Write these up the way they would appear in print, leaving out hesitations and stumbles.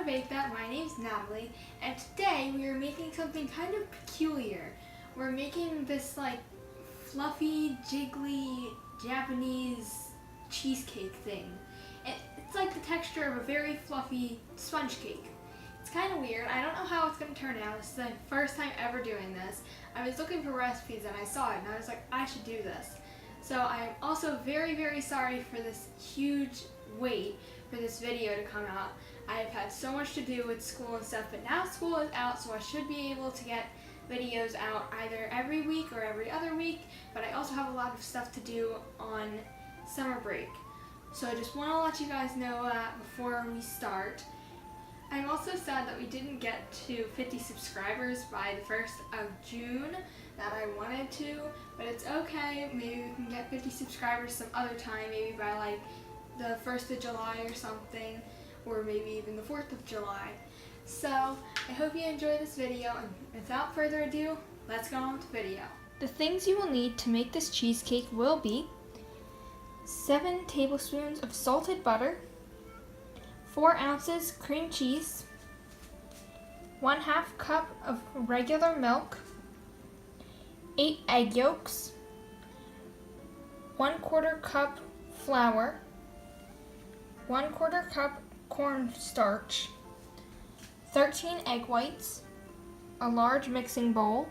to Bake That. My name's Natalie, and today we are making something kind of peculiar. We're making this like fluffy, jiggly Japanese cheesecake thing. It's like the texture of a very fluffy sponge cake. It's kind of weird. I don't know how it's going to turn out. This is the first time ever doing this. I was looking for recipes and I saw it and I was like, I should do this. So I'm also very, very sorry for this huge wait for this video to come out. I have had so much to do with school and stuff, but now school is out, so I should be able to get videos out either every week or every other week, but I also have a lot of stuff to do on summer break. So I just want to let you guys know that before we start. I'm also sad that we didn't get to 50 subscribers by the 1st of June that I wanted to, but it's okay. Maybe we can get 50 subscribers some other time, maybe by like the 1st of July or something, or maybe even the 4th of July. So I hope you enjoy this video, and without further ado, let's go on with the video. The things you will need to make this cheesecake will be 7 tablespoons of salted butter, 4 ounces cream cheese, 1/2 cup of regular milk, 8 egg yolks, 1/4 cup flour, 1/4 cup cornstarch, 13 egg whites, a large mixing bowl,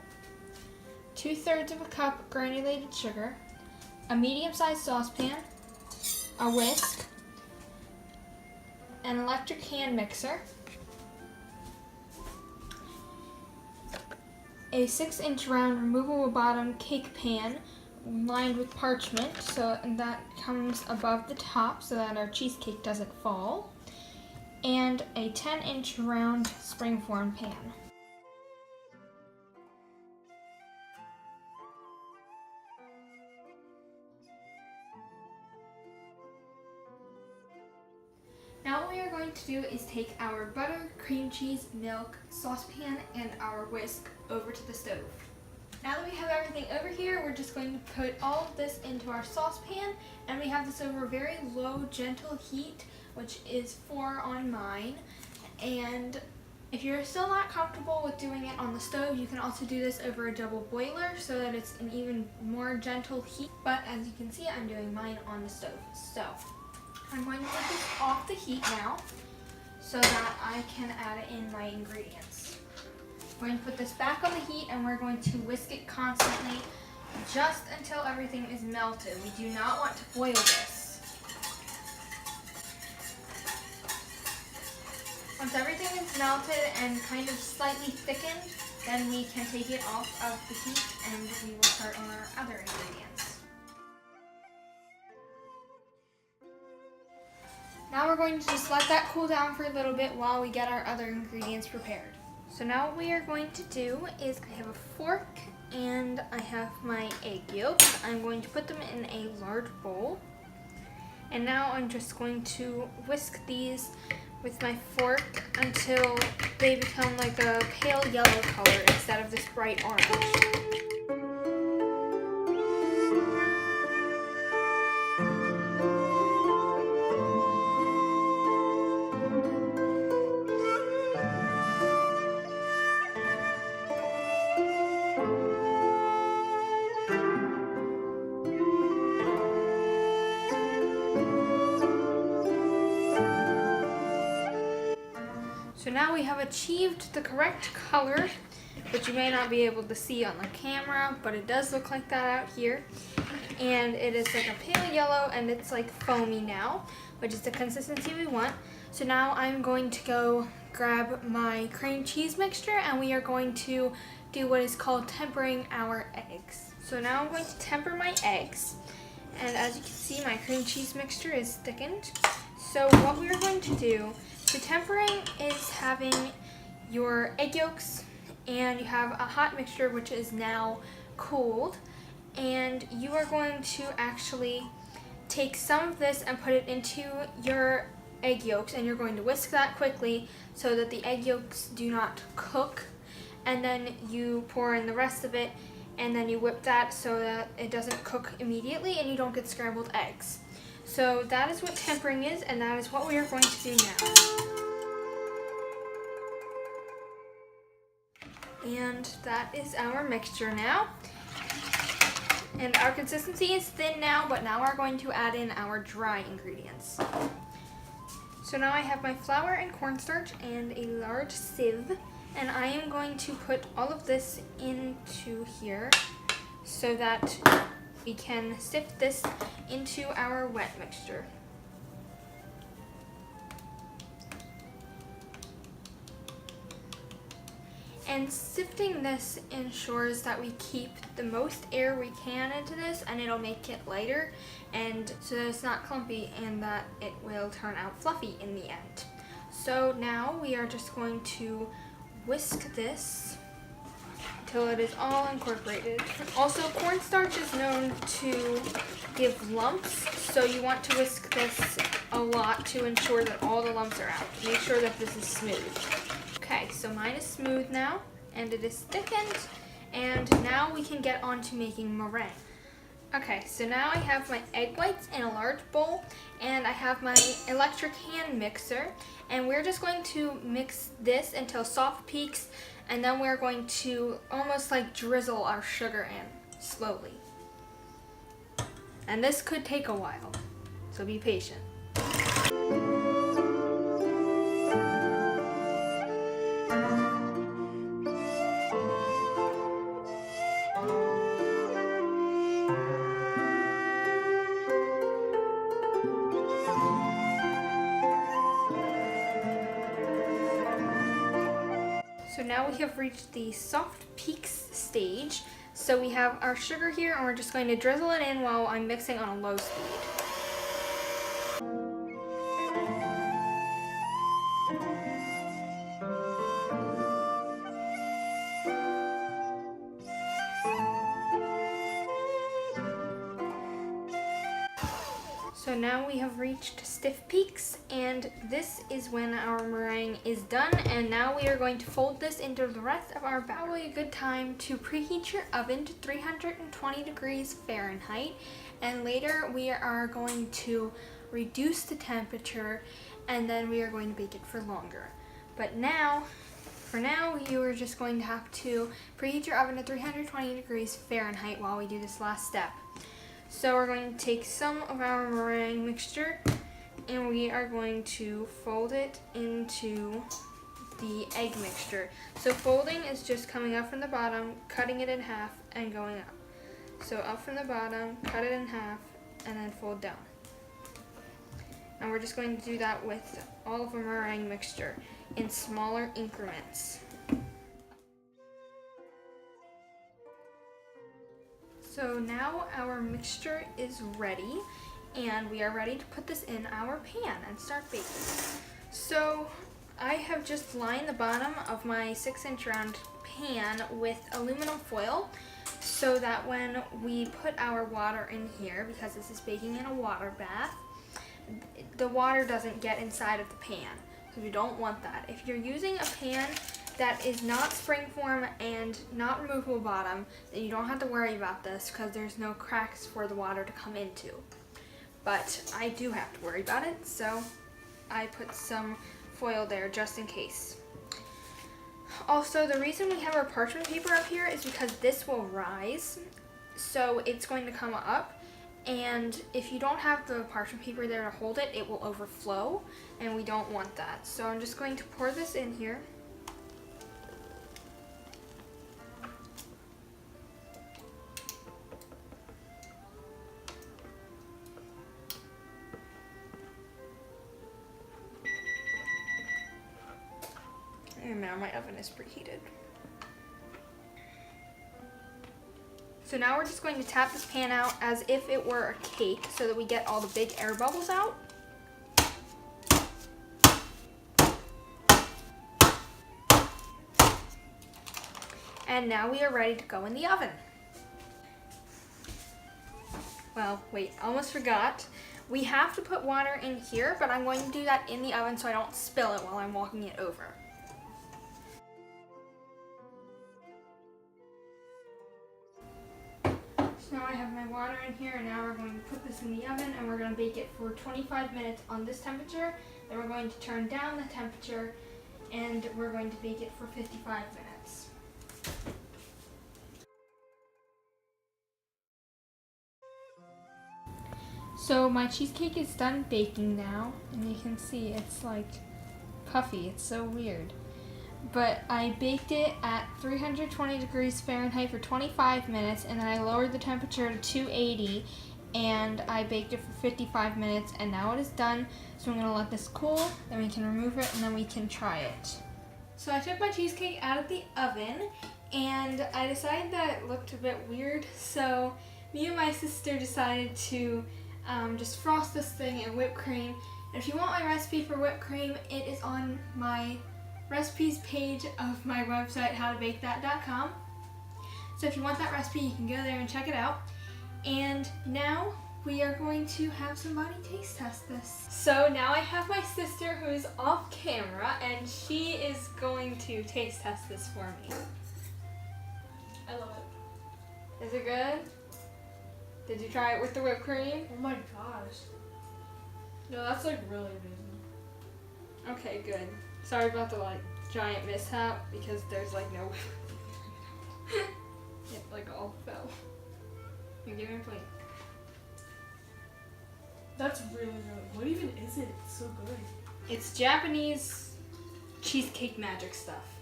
2/3 of a cup granulated sugar, a medium-sized saucepan, a whisk, an electric hand mixer, a 6-inch round removable bottom cake pan lined with parchment so that comes above the top so that our cheesecake doesn't fall, and a 10-inch round springform pan. Now what we are going to do is take our butter, cream cheese, milk, saucepan, and our whisk over to the stove. Now that we have everything over here, we're just going to put all of this into our saucepan, and we have this over a very low, gentle heat, which is 4 on mine. And if you're still not comfortable with doing it on the stove, you can also do this over a double boiler so that it's an even more gentle heat. But as you can see, I'm doing mine on the stove. So I'm going to take this off the heat now so that I can add in my ingredients. We're going to put this back on the heat and we're going to whisk it constantly just until everything is melted. We do not want to boil this. Once everything is melted and kind of slightly thickened, then we can take it off of the heat and we will start on our other ingredients. Now we're going to just let that cool down for a little bit while we get our other ingredients prepared. So now what we are going to do is I have a fork and I have my egg yolks. I'm going to put them in a large bowl. And now I'm just going to whisk these with my fork until they become like a pale yellow color instead of this bright orange. So now we have achieved the correct color, which you may not be able to see on the camera, but it does look like that out here. And it is like a pale yellow and it's like foamy now, which is the consistency we want. So now I'm going to go grab my cream cheese mixture and we are going to do what is called tempering our eggs. So now I'm going to temper my eggs. And as you can see, my cream cheese mixture is thickened. So what we are going to do, the tempering is having your egg yolks and you have a hot mixture which is now cooled, and you are going to actually take some of this and put it into your egg yolks, and you're going to whisk that quickly so that the egg yolks do not cook, and then you pour in the rest of it and then you whip that so that it doesn't cook immediately and you don't get scrambled eggs. So that is what tempering is, and that is what we are going to do now. And that is our mixture now. And our consistency is thin now, but now we're going to add in our dry ingredients. So now I have my flour and cornstarch and a large sieve, and I am going to put all of this into here so that we can sift this into our wet mixture. And sifting this ensures that we keep the most air we can into this, and it'll make it lighter, and so that it's not clumpy and that it will turn out fluffy in the end. So now we are just going to whisk this until it is all incorporated. Also, cornstarch is known to give lumps, so you want to whisk this a lot to ensure that all the lumps are out. Make sure that this is smooth. Okay, so mine is smooth now, and it is thickened, and now we can get on to making meringue. Okay, so now I have my egg whites in a large bowl, and I have my electric hand mixer, and we're just going to mix this until soft peaks, and then we're going to almost like drizzle our sugar in slowly. And this could take a while, so be patient. So now we have reached the soft peaks stage. So we have our sugar here, and we're just going to drizzle it in while I'm mixing on a low speed. So now we have reached stiff peaks, and this is when our meringue is done, and now we are going to fold this into the rest of our batter. Probably a good time to preheat your oven to 320 degrees Fahrenheit, and later we are going to reduce the temperature, and then we are going to bake it for longer. But now, for now, you are just going to have to preheat your oven to 320 degrees Fahrenheit while we do this last step. So we're going to take some of our meringue mixture, and we are going to fold it into the egg mixture. So folding is just coming up from the bottom, cutting it in half, and going up. So up from the bottom, cut it in half, and then fold down. And we're just going to do that with all of our meringue mixture in smaller increments. So now our mixture is ready, and we are ready to put this in our pan and start baking. So I have just lined the bottom of my 6-inch round pan with aluminum foil so that when we put our water in here, because this is baking in a water bath, the water doesn't get inside of the pan. So we don't want that. If you're using a pan that is not springform and not removable bottom, then you don't have to worry about this because there's no cracks for the water to come into. But I do have to worry about it, so I put some foil there just in case. Also, the reason we have our parchment paper up here is because this will rise, so it's going to come up, and if you don't have the parchment paper there to hold it, it will overflow, and we don't want that. So I'm just going to pour this in here. And now my oven is preheated. So now we're just going to tap this pan out as if it were a cake so that we get all the big air bubbles out. And now we are ready to go in the oven. Well, wait, almost forgot. We have to put water in here, but I'm going to do that in the oven so I don't spill it while I'm walking it over. So now I have my water in here, and now we're going to put this in the oven, and we're going to bake it for 25 minutes on this temperature. Then we're going to turn down the temperature, and we're going to bake it for 55 minutes. So my cheesecake is done baking now, and you can see it's like puffy. It's so weird. But I baked it at 320 degrees Fahrenheit for 25 minutes, and then I lowered the temperature to 280, and I baked it for 55 minutes, and now it is done. So I'm gonna let this cool, then we can remove it, and then we can try it. So I took my cheesecake out of the oven, and I decided that it looked a bit weird, so me and my sister decided to just frost this thing in whipped cream. And if you want my recipe for whipped cream, it is on my recipes page of my website, howtobakethat.com. So if you want that recipe, you can go there and check it out. And now we are going to have somebody taste test this. So now I have my sister who is off camera, and she is going to taste test this for me. I love it. Is it good? Did you try it with the whipped cream? Oh my gosh. No, that's like really amazing. Okay, good. Sorry about the like giant mishap because there's like no it like all fell. You give me a plate. That's really good. What even is it? It's so good. It's Japanese cheesecake magic stuff.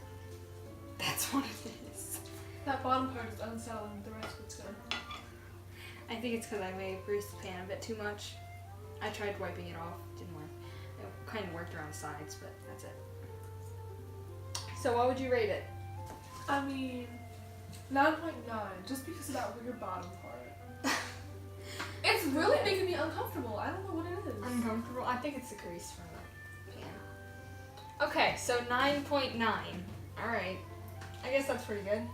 That's what it is. That bottom part is unsettling, the rest of it's good. I think it's because I may have greased the pan a bit too much. I tried wiping it off, didn't work. It kind of worked around the sides, but that's it. So what would you rate it? I mean, 9.9, just because of that weird bottom part. It's really making me uncomfortable. I don't know what it is. Uncomfortable? I think it's the grease from the pan. Okay, so 9.9. Alright. I guess that's pretty good.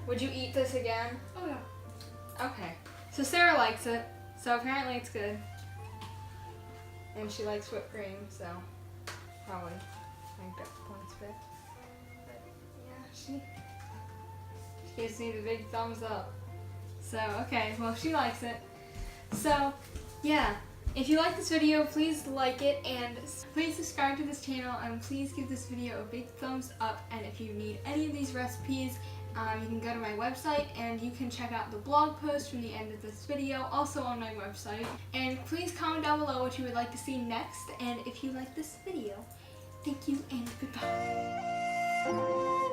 Would you eat this again? Oh yeah. Okay. So Sarah likes it, so apparently it's good. And she likes whipped cream, so probably ranked up points a bit. But yeah, she gives me the big thumbs up. So okay, well she likes it. So yeah, if you like this video, please like it and please subscribe to this channel and please give this video a big thumbs up. And if you need any of these recipes, you can go to my website and you can check out the blog post from the end of this video, also on my website. And please comment down below what you would like to see next. And if you like this video, thank you and goodbye.